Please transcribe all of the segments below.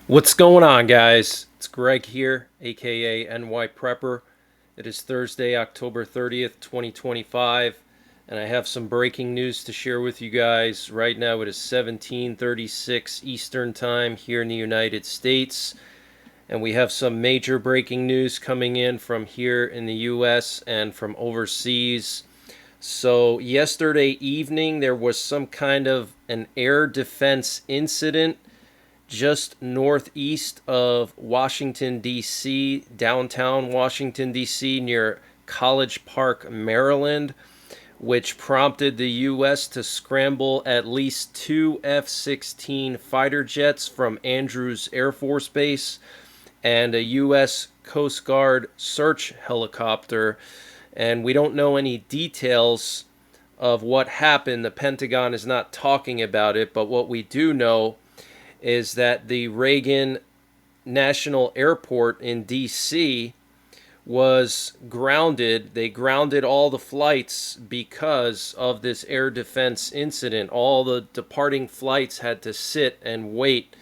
What's going on, guys? It's Greg here, aka NYPrepper. It is Thursday, October 30th, 2025, and I have some breaking news to share with you guys. Right now, it is 17:36 Eastern Time here in the United States, and we have some major breaking news coming in from here in the US and from overseas. So, yesterday evening, there was some kind of an air defense incident just northeast of Washington, D.C., downtown Washington, D.C., near College Park, Maryland, which prompted the U.S. to scramble at least two F-16 fighter jets from Andrews Air Force Base and a U.S. Coast Guard search helicopter. And we don't know any details of what happened. The Pentagon is not talking about it, but what we do know is that the Reagan National Airport in D.C. was grounded. They grounded all the flights because of this air defense incident. All the departing flights had to sit and wait.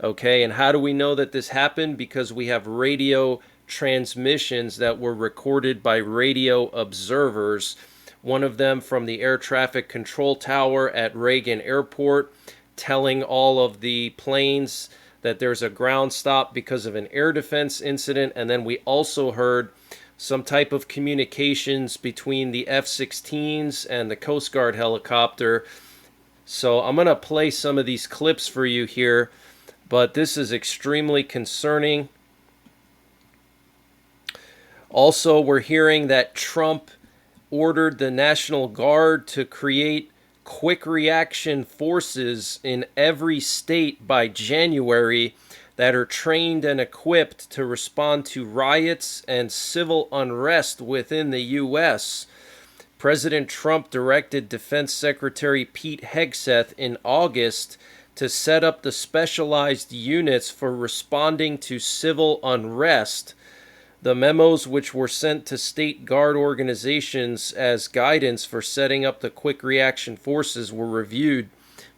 Okay, and how do we know that this happened? Because we have radio transmissions that were recorded by radio observers. One of them from the air traffic control tower at Reagan Airport, telling all of the planes that there's a ground stop because of an air defense incident. And then we also heard some type of communications between the F-16s and the Coast Guard helicopter. So I'm going to play some of these clips for you here, but this is extremely concerning. Also, we're hearing that Trump ordered the National Guard to create quick reaction forces in every state by January that are trained and equipped to respond to riots and civil unrest within the U.S. President Trump directed Defense Secretary Pete Hegseth in August to set up the specialized units for responding to civil unrest. The memos, which were sent to state guard organizations as guidance for setting up the quick reaction forces, were reviewed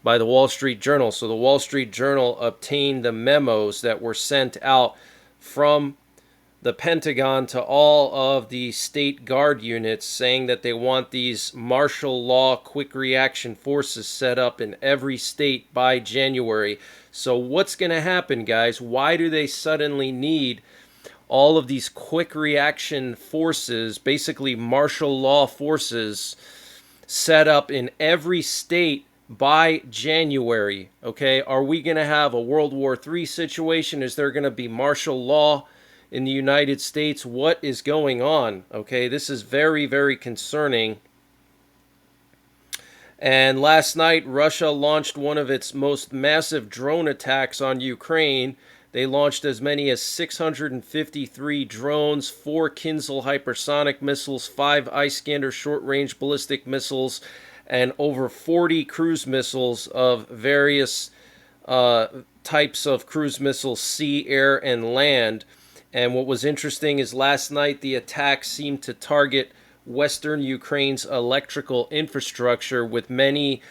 by the Wall Street Journal. So the Wall Street Journal obtained the memos that were sent out from the Pentagon to all of the state guard units, saying that they want these martial law quick reaction forces set up in every state by January. So what's going to happen, guys? Why do they suddenly need all of these quick reaction forces, basically martial law forces, set up in every state by January? Okay, are we going to have a World War III situation? Is there going to be martial law in the United States? What is going on? Okay, this is very, very concerning. And last night, Russia launched one of its most massive drone attacks on Ukraine. They launched as many as 653 drones, 4 Kinzhal hypersonic missiles, 5 Iskander short-range ballistic missiles, and over 40 cruise missiles of various types of cruise missiles, sea, air, and land. And what was interesting is last night the attack seemed to target Western Ukraine's electrical infrastructure, with many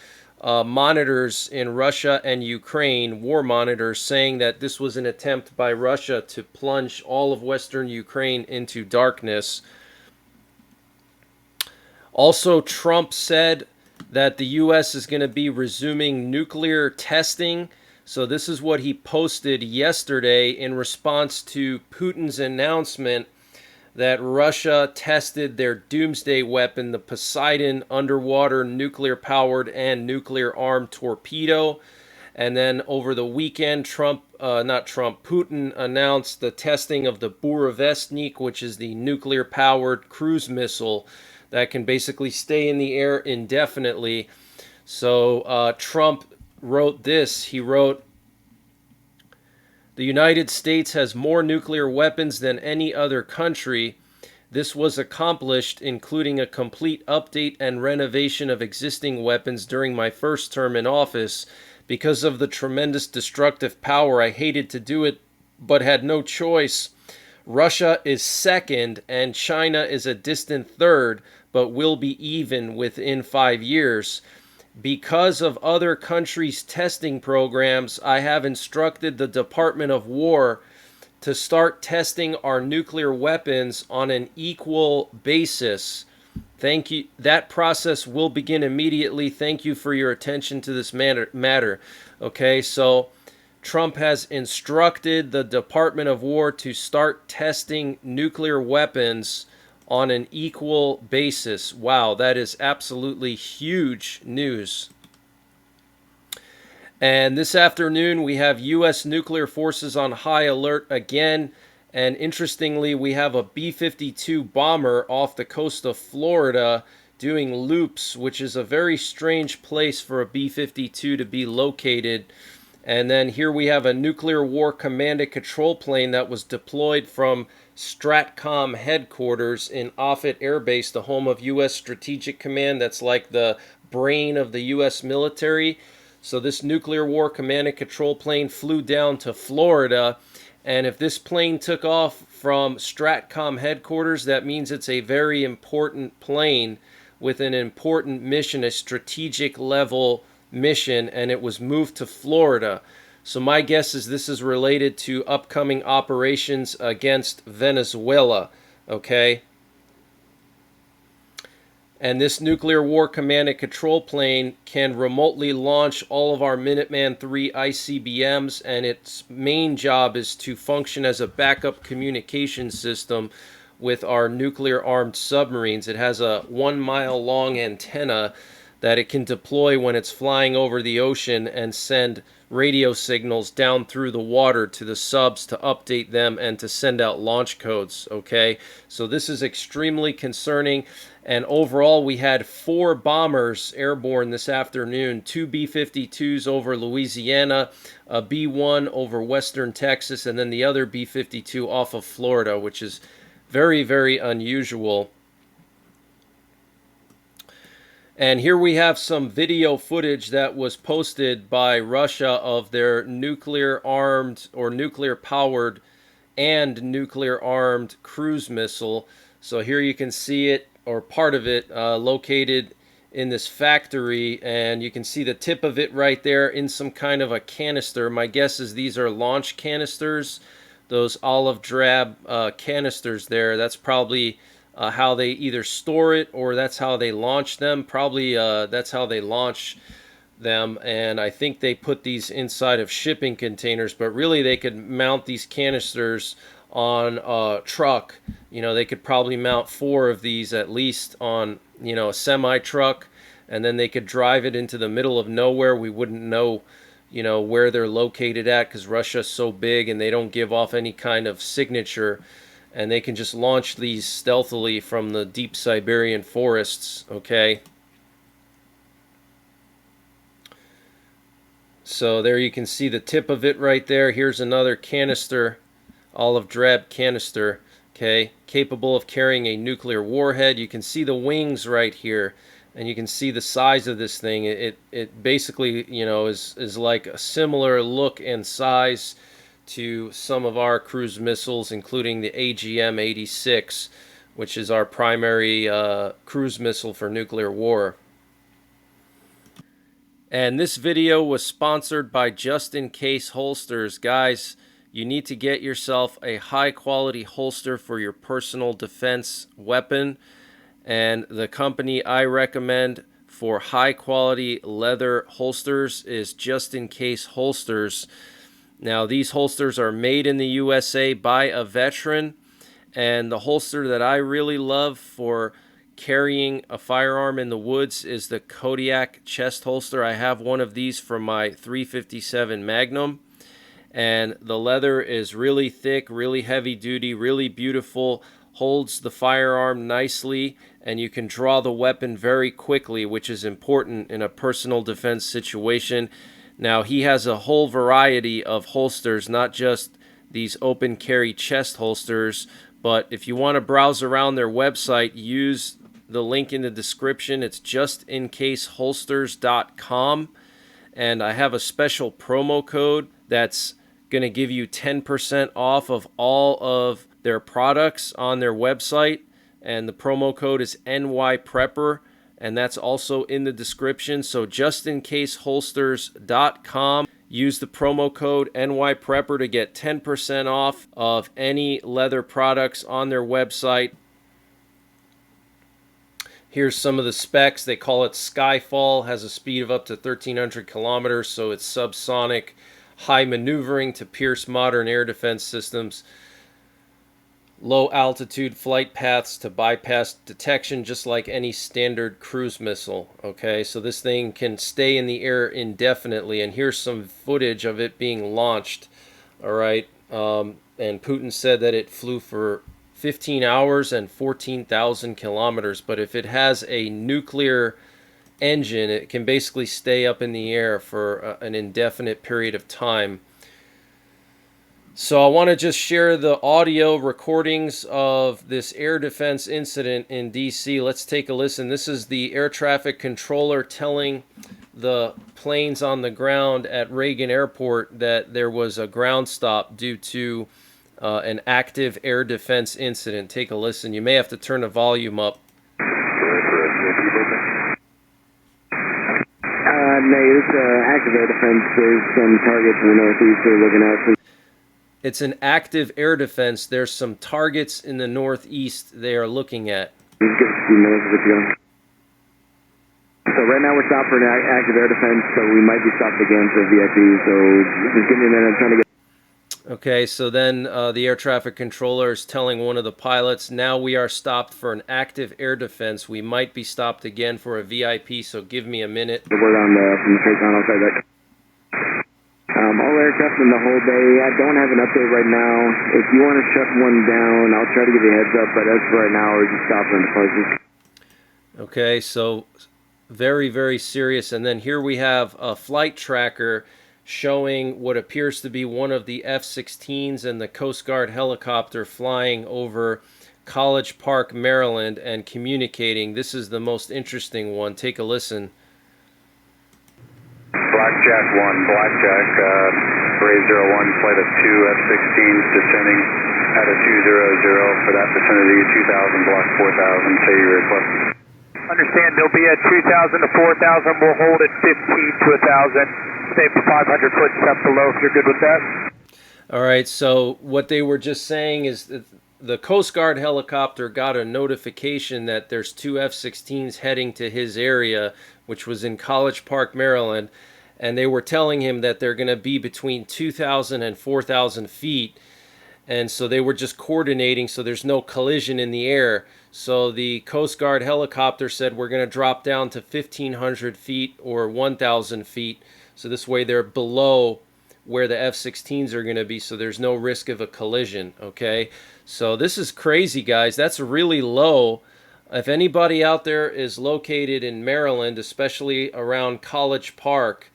monitors in Russia and Ukraine, war monitors, saying that this was an attempt by Russia to plunge all of Western Ukraine into darkness. Also, Trump said that the U.S. is going to be resuming nuclear testing. So this is what he posted yesterday in response to Putin's announcement that Russia tested their doomsday weapon, the Poseidon underwater nuclear-powered and nuclear-armed torpedo. And then over the weekend, Putin announced the testing of the Burevestnik, which is the nuclear-powered cruise missile that can basically stay in the air indefinitely. So Trump wrote this. He wrote, "The United States has more nuclear weapons than any other country. This was accomplished, including a complete update and renovation of existing weapons during my first term in office. Because of the tremendous destructive power, I hated to do it, but had no choice. Russia is second, and China is a distant third, but will be even within 5 years. Because of other countries' testing programs, I have instructed the Department of War to start testing our nuclear weapons on an equal basis. Thank you. That process will begin immediately. Thank you for your attention to this matter. Okay, so Trump has instructed the Department of War to start testing nuclear weapons on an equal basis. Wow, that is absolutely huge news. And this afternoon, we have U.S. nuclear forces on high alert again. And interestingly, we have a B-52 bomber off the coast of Florida doing loops, which is a very strange place for a B-52 to be located. And then here we have a nuclear war command and control plane that was deployed from STRATCOM headquarters in Offutt Air Base, the home of U.S. Strategic Command. That's like the brain of the U.S. military. So this nuclear war command and control plane flew down to Florida. And if this plane took off from STRATCOM headquarters, that means it's a very important plane with an important mission, a strategic level mission, and it was moved to Florida. So my guess is this is related to upcoming operations against Venezuela, okay? And this nuclear war command and control plane can remotely launch all of our Minuteman III ICBMs, and its main job is to function as a backup communication system with our nuclear-armed submarines. It has a 1-mile-long antenna that it can deploy when it's flying over the ocean and send radio signals down through the water to the subs to update them and to send out launch codes, okay? So this is extremely concerning. And overall, we had 4 bombers airborne this afternoon, 2 B-52s over Louisiana, a B-1 over western Texas, and then the other B-52 off of Florida, which is very, very unusual. And here we have some video footage that was posted by Russia of their nuclear-armed or nuclear-powered and nuclear-armed cruise missile. So here you can see it, or part of it, located in this factory, and you can see the tip of it right there in some kind of a canister. My guess is these are launch canisters, those olive drab canisters there. That's probably how they either store it or that's how they launch them. Probably that's how they launch them, and I think they put these inside of shipping containers, but really they could mount these canisters on a truck. You know, they could probably mount 4 of these at least on, you know, a semi-truck, and then they could drive it into the middle of nowhere. We wouldn't know, you know, where they're located at because Russia's so big and they don't give off any kind of signature, and they can just launch these stealthily from the deep Siberian forests, okay? So there you can see the tip of it right there. Here's another canister, olive drab canister, okay, capable of carrying a nuclear warhead. You can see the wings right here, and you can see the size of this thing. It basically, you know, is like a similar look and size to some of our cruise missiles, including the AGM-86, which is our primary cruise missile for nuclear war. And this video was sponsored by Just In Case Holsters. Guys, you need to get yourself a high-quality holster for your personal defense weapon. And the company I recommend for high-quality leather holsters is Just In Case Holsters. Now, these holsters are made in the USA by a veteran. And the holster that I really love for carrying a firearm in the woods is the Kodiak chest holster. I have one of these for my .357 Magnum, and the leather is really thick, really heavy duty, really beautiful, holds the firearm nicely, and you can draw the weapon very quickly, which is important in a personal defense situation. Now, he has a whole variety of holsters, not just these open carry chest holsters, but if you want to browse around their website, use the link in the description. It's justincaseholsters.com, and I have a special promo code that's going to give you 10% off of all of their products on their website, and the promo code is NYPrepper, and that's also in the description. So justincaseholsters.com. Use the promo code NYPrepper to get 10% off of any leather products on their website. Here's some of the specs. They call it Skyfall. Has a speed of up to 1,300 kilometers, so it's subsonic, high maneuvering to pierce modern air defense systems. Low altitude flight paths to bypass detection, just like any standard cruise missile. Okay, so this thing can stay in the air indefinitely, and here's some footage of it being launched. All right, and Putin said that it flew for 15 hours and 14,000 kilometers, but if it has a nuclear engine, it can basically stay up in the air for an indefinite period of time. So I want to just share the audio recordings of this air defense incident in DC. Let's take a listen. This is the air traffic controller telling the planes on the ground at Reagan Airport that there was a ground stop due to an active air defense incident. Take a listen. You may have to turn the volume up. No, it's active air defense. There's some targets in the northeast we're looking at. It's an active air defense. There's some targets in the northeast they are looking at. Just give us a few minutes to go. So right now we're stopped for an active air defense, so we might be stopped again for VIP. So just give me a minute. I'm trying to get... Okay, so then the air traffic controller is telling one of the pilots, now we are stopped for an active air defense. We might be stopped again for a VIP, so give me a minute. The word on from the Paycon outside that. All aircraft in the whole bay. I don't have an update right now. If you want to shut one down, I'll try to give you a heads up, but as for right now, we're just stopping departures. Okay, so very, very serious. And then here we have a flight tracker showing what appears to be one of the F-16's and the Coast Guard helicopter flying over College Park, Maryland, and communicating. This is the most interesting one. Take a listen. Blackjack 1, Blackjack, Ray 01, flight of 2 F-16's descending at a 200 for that vicinity, 2,000, block 4,000, say your request. Understand, there'll be a 2,000 to 4,000, we'll hold at 15 to 1,000, stay for 500 foot step below if you're good with that. All right, so what they were just saying is that the Coast Guard helicopter got a notification that there's 2 F-16's heading to his area, which was in College Park, Maryland, and they were telling him that they're going to be between 2,000 and 4,000 feet, and so they were just coordinating so there's no collision in the air. So the Coast Guard helicopter said we're going to drop down to 1,500 feet or 1,000 feet, so this way they're below where the F-16's are going to be, so there's no risk of a collision. Okay, so this is crazy, guys. That's really low. If anybody out there is located in Maryland, especially around College Park,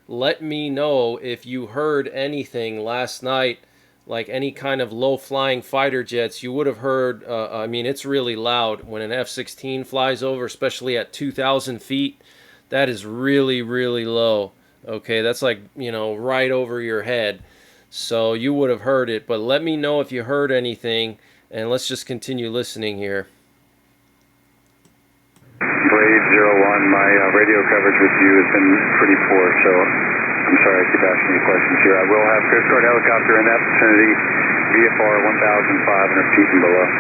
let me know if you heard anything last night, like any kind of low-flying fighter jets. You would have heard, I mean, it's really loud when an F-16 flies over, especially at 2,000 feet. That is really, really low. Okay, that's like, you know, right over your head. So you would have heard it, but let me know if you heard anything, and let's just continue listening here. Brave 01, my radio coverage with you has been pretty poor, so I'm sorry I keep asking you questions here. I will have Coast Guard helicopter in that vicinity, VFR 1,500 feet and below.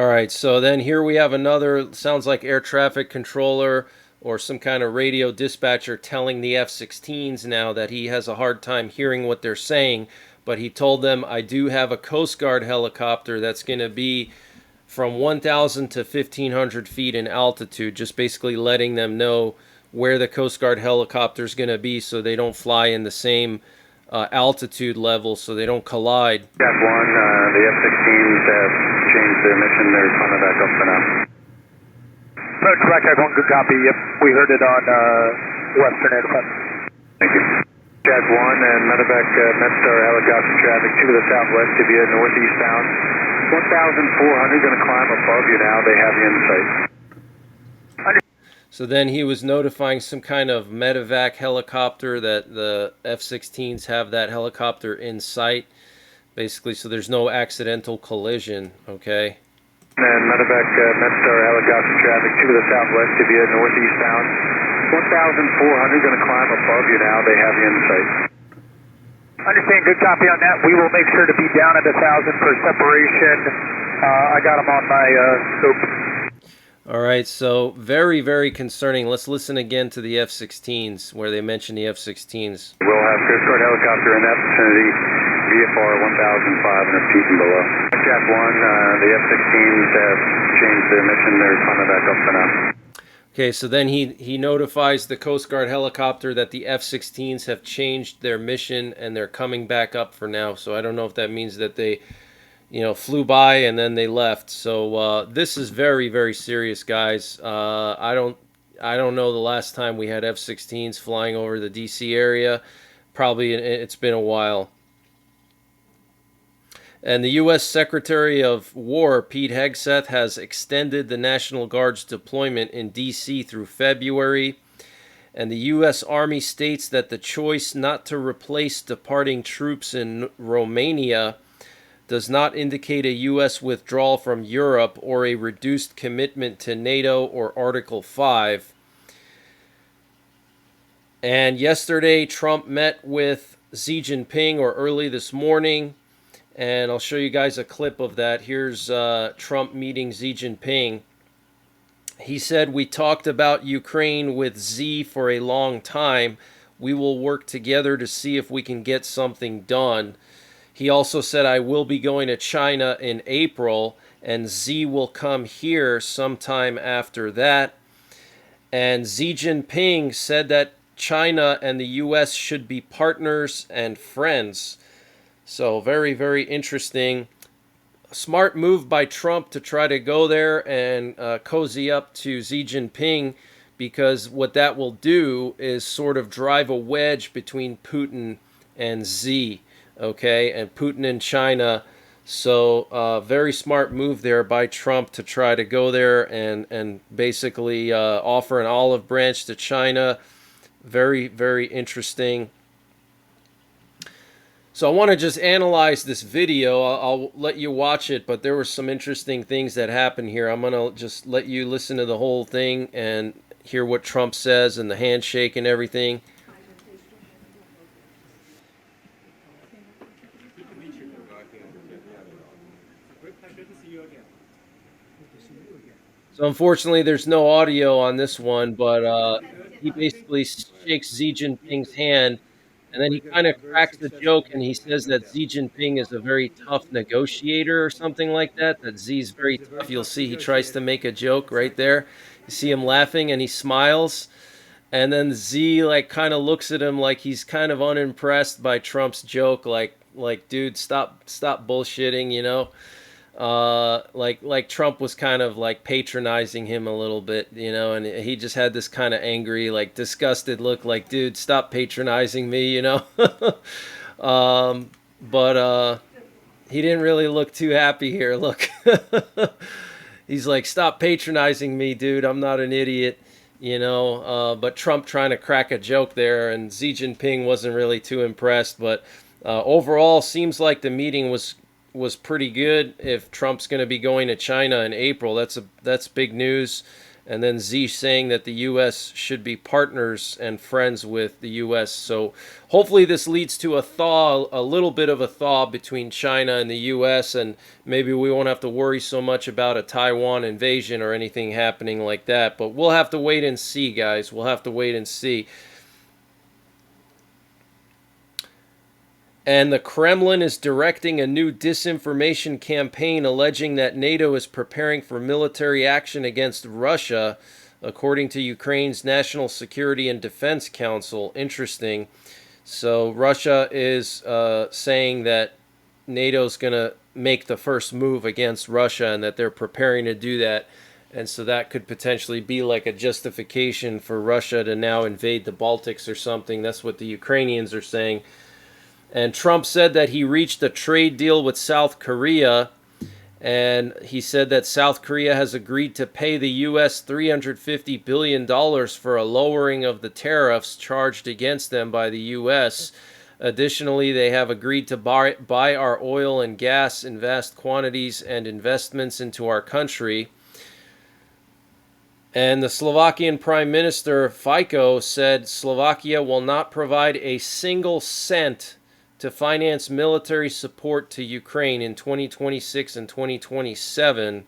All right, so then here we have another, sounds like air traffic controller or some kind of radio dispatcher telling the F-16's now that he has a hard time hearing what they're saying, but he told them, I do have a Coast Guard helicopter that's going to be from 1,000 to 1,500 feet in altitude, just basically letting them know where the Coast Guard helicopter is going to be so they don't fly in the same altitude level so they don't collide. Jack 1, the F-16's have changed their mission. They're climbing back up for now. Approach Blackjack 1, good copy. Yep, we heard it on Western Air Defense. Thank you. Jack 1 and medevac MedStar helicopter traffic to the southwest of you, northeast bound. 1,400, going to climb above you now. They have you in sight. So then he was notifying some kind of medevac helicopter that the F-16's have that helicopter in sight, basically, so there's no accidental collision, okay? And medevac Medstar helicopter traffic to the southwest of you, northeast bound. 1,400, going to climb above you now. They have you in sight. Understand, good copy on that. We will make sure to be down at 1,000 for separation. I got them on my scope. All right, so very, very concerning. Let's listen again to the F-16s, where they mention the F-16s. We'll have Coast Guard helicopter in that vicinity, VFR 1,500 feet and below. Jack 1, the F-16s have changed their mission. They're climbing back up for now. Okay, so then he notifies the Coast Guard helicopter that the F-16s have changed their mission and they're coming back up for now. So I don't know if that means that they, flew by and then they left. So this is very, very serious, guys. I don't know the last time we had F-16s flying over the DC area. Probably it's been a while. And the U.S. Secretary of War, Pete Hegseth, has extended the National Guard's deployment in D.C. through February. And the U.S. Army states that the choice not to replace departing troops in Romania does not indicate a U.S. withdrawal from Europe or a reduced commitment to NATO or Article 5. And yesterday, Trump met with Xi Jinping, or early this morning. And I'll show you guys a clip of that. Here's Trump meeting Xi Jinping. He said, "We talked about Ukraine with Xi for a long time. We will work together to see if we can get something done." He also said, "I will be going to China in April, and Xi will come here sometime after that." And Xi Jinping said that China and the U.S. should be partners and friends. So very, very interesting. Smart move by Trump to try to go there and cozy up to Xi Jinping, because what that will do is sort of drive a wedge between Putin and Xi, okay, and Putin and China. So very smart move there by Trump to try to go there and basically offer an olive branch to China. Very, very interesting. So I want to just analyze this video. I'll let you watch it, but there were some interesting things that happened here. I'm going to just let you listen to the whole thing and hear what Trump says and the handshake and everything. So unfortunately, there's no audio on this one, but he basically shakes Xi Jinping's hand. And then he kind of cracks the joke and he says that Xi Jinping is a very tough negotiator or something like that, that Xi's very tough. You'll see he tries to make a joke right there. You see him laughing and he smiles. And then Xi kind of looks at him like he's kind of unimpressed by Trump's joke, like dude, stop bullshitting, like Trump was kind of like patronizing him a little bit, and he just had this kind of angry, like disgusted look, like, dude, stop patronizing me, but he didn't really look too happy here. Look, he's like, stop patronizing me, dude, I'm not an idiot, but Trump trying to crack a joke there, and Xi Jinping wasn't really too impressed, but overall seems like the meeting was pretty good. If Trump's going to be going to China in April, that's big news. And then Xi saying that the U.S. should be partners and friends with the U.S. So hopefully this leads to a little bit of a thaw between China and the U.S. and maybe we won't have to worry so much about a Taiwan invasion or anything happening like that. But we'll have to wait and see, guys. We'll have to wait and see. And the Kremlin is directing a new disinformation campaign alleging that NATO is preparing for military action against Russia, according to Ukraine's National Security and Defense Council. Interesting. So Russia is saying that NATO's going to make the first move against Russia and that they're preparing to do that. And so that could potentially be like a justification for Russia to now invade the Baltics or something. That's what the Ukrainians are saying. And Trump said that he reached a trade deal with South Korea, and he said that South Korea has agreed to pay the U.S. $350 billion for a lowering of the tariffs charged against them by the U.S. Additionally, they have agreed to buy our oil and gas in vast quantities and investments into our country. And the Slovakian Prime Minister, Fico, said Slovakia will not provide a single cent to finance military support to Ukraine in 2026 and 2027.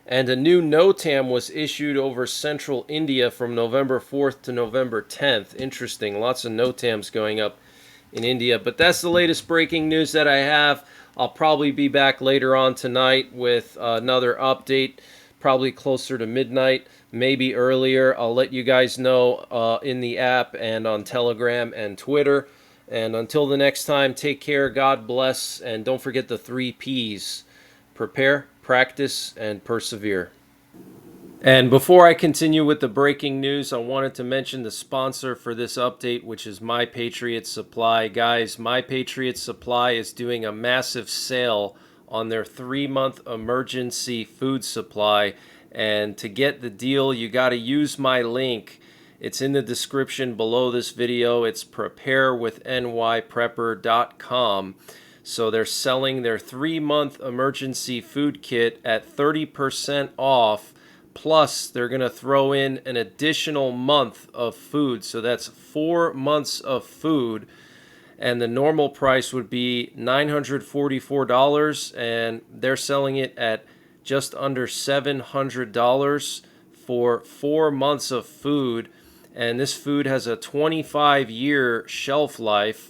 And a new NOTAM was issued over central India from November 4th to November 10th. Interesting. Lots of NOTAMs going up in India. But that's the latest breaking news that I have. I'll probably be back later on tonight with another update, probably closer to midnight, maybe earlier. I'll let you guys know in the app and on Telegram and Twitter. And until the next time, take care, God bless, and don't forget the 3 Ps. Prepare, practice, and persevere. And before I continue with the breaking news, I wanted to mention the sponsor for this update, which is NYPrepper Supply. Guys, NYPrepper Supply is doing a massive sale on their 3-month emergency food supply. And to get the deal, you got to use my link. It's in the description below this video. It's preparewithNYPrepper.com. So they're selling their 3-month emergency food kit at 30% off. Plus, they're going to throw in an additional month of food. So that's 4 months of food. And the normal price would be $944. And they're selling it at just under $700 for 4 months of food. And this food has a 25-year shelf life.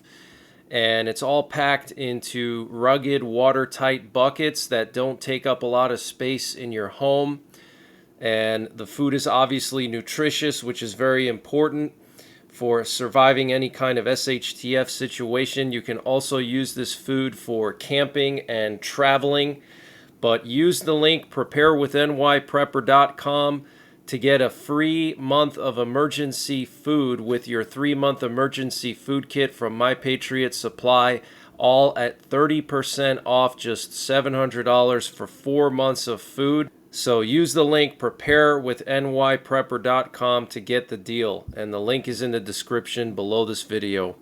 And it's all packed into rugged, watertight buckets that don't take up a lot of space in your home. And the food is obviously nutritious, which is very important for surviving any kind of SHTF situation. You can also use this food for camping and traveling. But use the link preparewithNYPrepper.com to get a free month of emergency food with your 3-month emergency food kit from NYPrepper Supply, all at 30% off, just $700 for 4 months of food. So use the link preparewithNYPrepper.com to get the deal, and the link is in the description below this video.